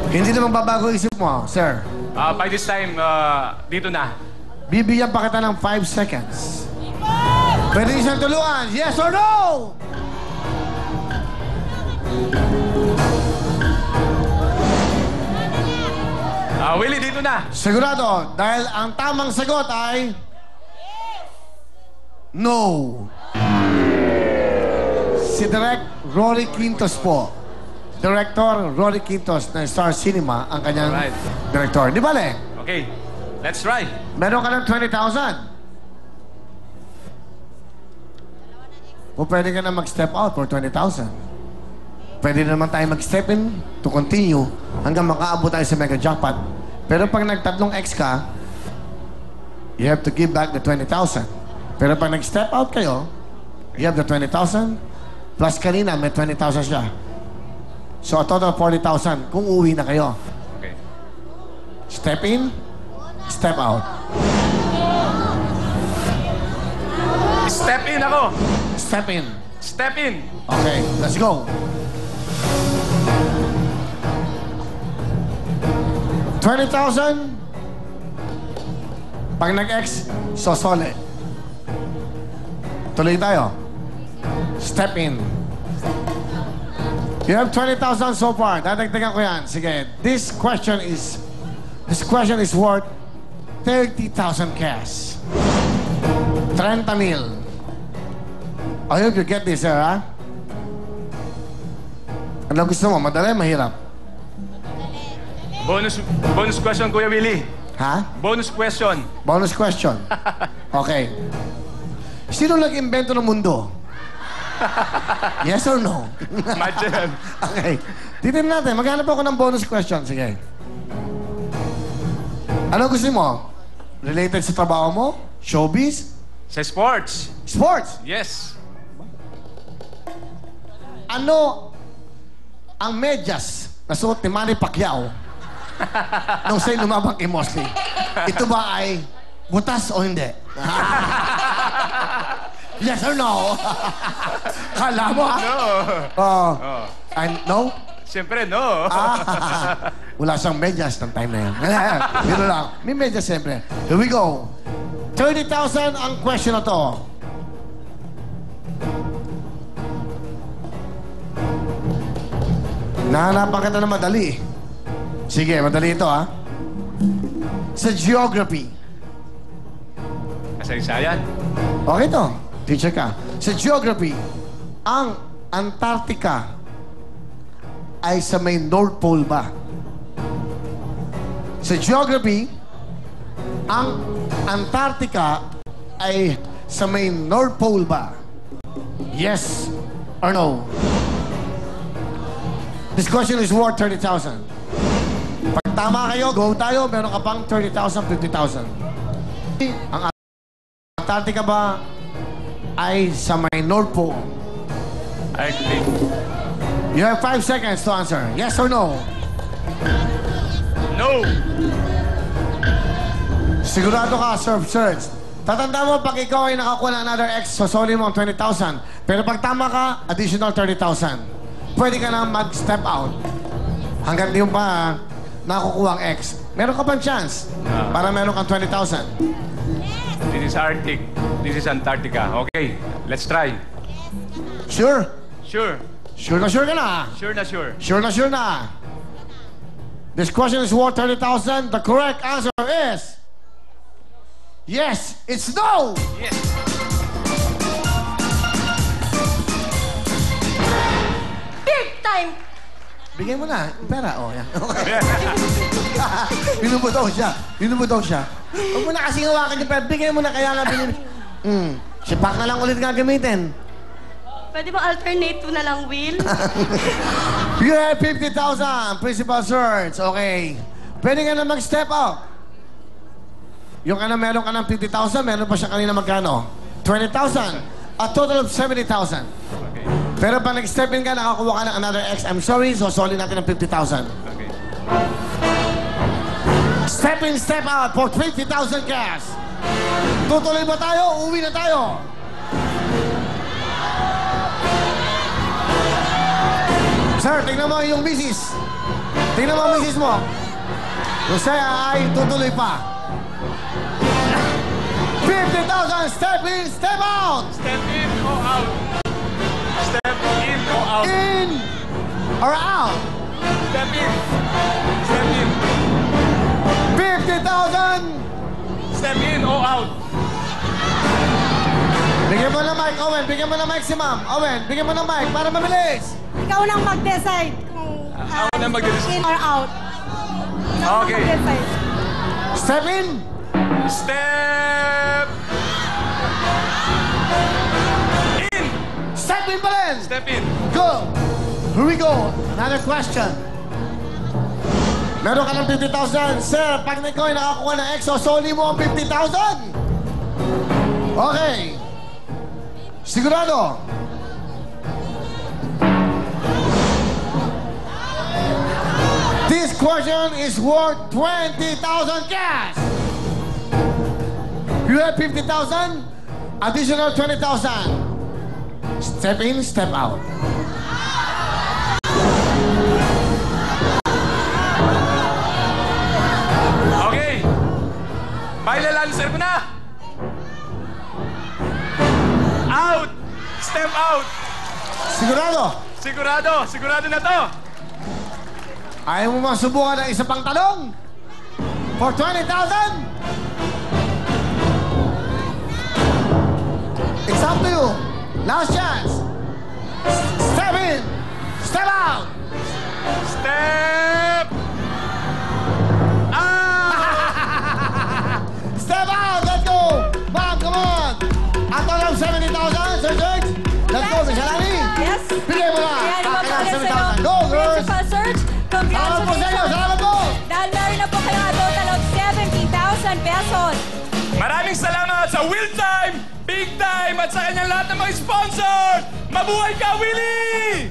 Hindi naman babago isip mo, sir. By this time, dito na. Bibigyan pa kita ng 5 seconds. Pwede isang tuluan, yes or no? Willie, dito na. Sigurado, dahil ang tamang sagot ay... No. Si Direk Rory Quintos po. Director Rory Quintos ng Star Cinema, ang kanyang director. Di ba, Le? Okay, let's try. Meron ka ng 20,000. O pwede ka na mag-step out for 20,000. Pwede naman tayo mag-step in to continue hanggang makaabot tayo sa mega jackpot. Pero pag nagtatlong X ka, you have to give back the 20,000. Pero pag nag-step out kayo, you have the 20,000 plus kanina may 20,000 siya. So a total of 40,000 kung uwi na kayo. Okay. Step in, step out. Step in ako. Step in. Step in. Okay, let's go. 20,000. Pag nag-X, sosole. Tuloy tayo. Step in. You have 20,000 so far. Dadagdagan ko yan. Sige. This question is worth 30,000 cash. 30,000. I hope you get this, sir, ha? Ano gusto mo? Madali, mahirap? Bonus question, Kuya Willie. Ha? Bonus question. Bonus question. Okay. Sino nag-invento ng mundo? Yes or no? Imagine. Okay. Titignan natin. Maghanap ako ng bonus question. Sige. Ano gusto mo? Related sa trabaho mo? Showbiz? Sa sports. Sports? Yes. Ano ang medyas na suot ni Manny Pacquiao nung siya'y lumabang kay Mosley? Ito ba ay butas o hindi? Yes or no? Kala mo, ha? No. Oh. Oh. No? Siyempre, no. Wala siyang medyas ng time na yun. Biro lang. May medyas siyempre. Here we go. 30,000 ang question na to. Nahanapan kita na madali. Sige, madali ito, ha? Sa geography. Kasaysayan. Okay to. Teacher ka. Sa geography, ang Antarctica ay sa may North Pole ba? Sa geography, ang Antarctica ay sa may North Pole ba? Yes or no? This question is worth 30,000. Pag tama kayo, go tayo. Meron ka pang 30,000, 50,000. Ang Antarctica ba ay sa may North Pole? I think. You have 5 seconds to answer. Yes or no? No. Sigurado ka, Sir Search. Tatanda mo, pag ikaw ay nakakuha ng another X, sosoli mo ang 20,000. Pero pag tama ka, additional 30,000. Pwede ka na mag-step out. Hanggang di mo pa nakukuha ang X. Meron ka pang chance para meron kang 20,000. This is Arctic. This is Antarctica. Okay, let's try. Sure? Sure. Sure ka na. Sure na sure. Sure na. This question is worth 30,000. The correct answer is... Yes, it's no! Yes. Big time! Bigay mo na. Pera, oh, yan. Okay. Binubutaw siya. Huwag mo na kasi hawakan yung pera. Bigay mo na, kaya nga binili. Sipak na lang ulit gagamitin. Pwede ba alternate to na lang, Will? You have 50,000, Principal Search. Okay. Pwede ka na mag-step up. Yung meron ka ng 50,000, meron pa siya kanina magkano? 20,000. A total of 70,000. Okay. Pero pag nag-step in ka, nakakuha ka ng another X. I'm sorry, so solid natin ng 50,000. Okay. Step in, step out for 50,000 cash. Tutuloy ba tayo? Uwi na tayo. Sir, tingnan mo yung misis. Tingnan mo ang misis mo. Jose ay tutuloy pa. 50,000. Step in, step out. Step in o out. Step in o out. In or out. Step in. Step in. 50,000. Step in o out. Bigyan mo ng mic, Owen. Bigyan mo ng mic si ma'am. Owen, bigyan mo ng mic para mabilis. Ikaw nang mag-decide kung Ako na mag-decide. in or out. Ikaw nang Okay. mag-decide. Step in. Step in. Step in pa rin. Step in. Go. Here we go. Another question. Meron ka ng 50,000. Sir, pag ikaw ay nakakuha ng EXO, soli mo ang 50,000. Okay. Sigurado. This question is worth 20,000 cash. You have 50,000, additional 20,000. Step in, step out. Okay. Baila lancer mo na. Out. Step out. Sigurado. Sigurado. Sigurado na to. Ayaw mo masubukan ng isa pang talong? For 20,000? It's up to you. Last chance. Step in. Step out. Step out. Step out. Let's go. Ma'am, come on. Ang total of 70,000, Sir George. Let's go, Miss Alani. Yes. Bigay mo na. Ayan naman Akin ang pala sa'yo, 70,000. Go, girls. Principal Search. Salamat po sa inyo. Congratulations. Salamat po. Dahil meron na po kayo ang total of 70,000 pesos. Maraming salamat sa Will Time, Big Time at sa kanyang lahat ng mga sponsor. Mabuhay ka, Willie!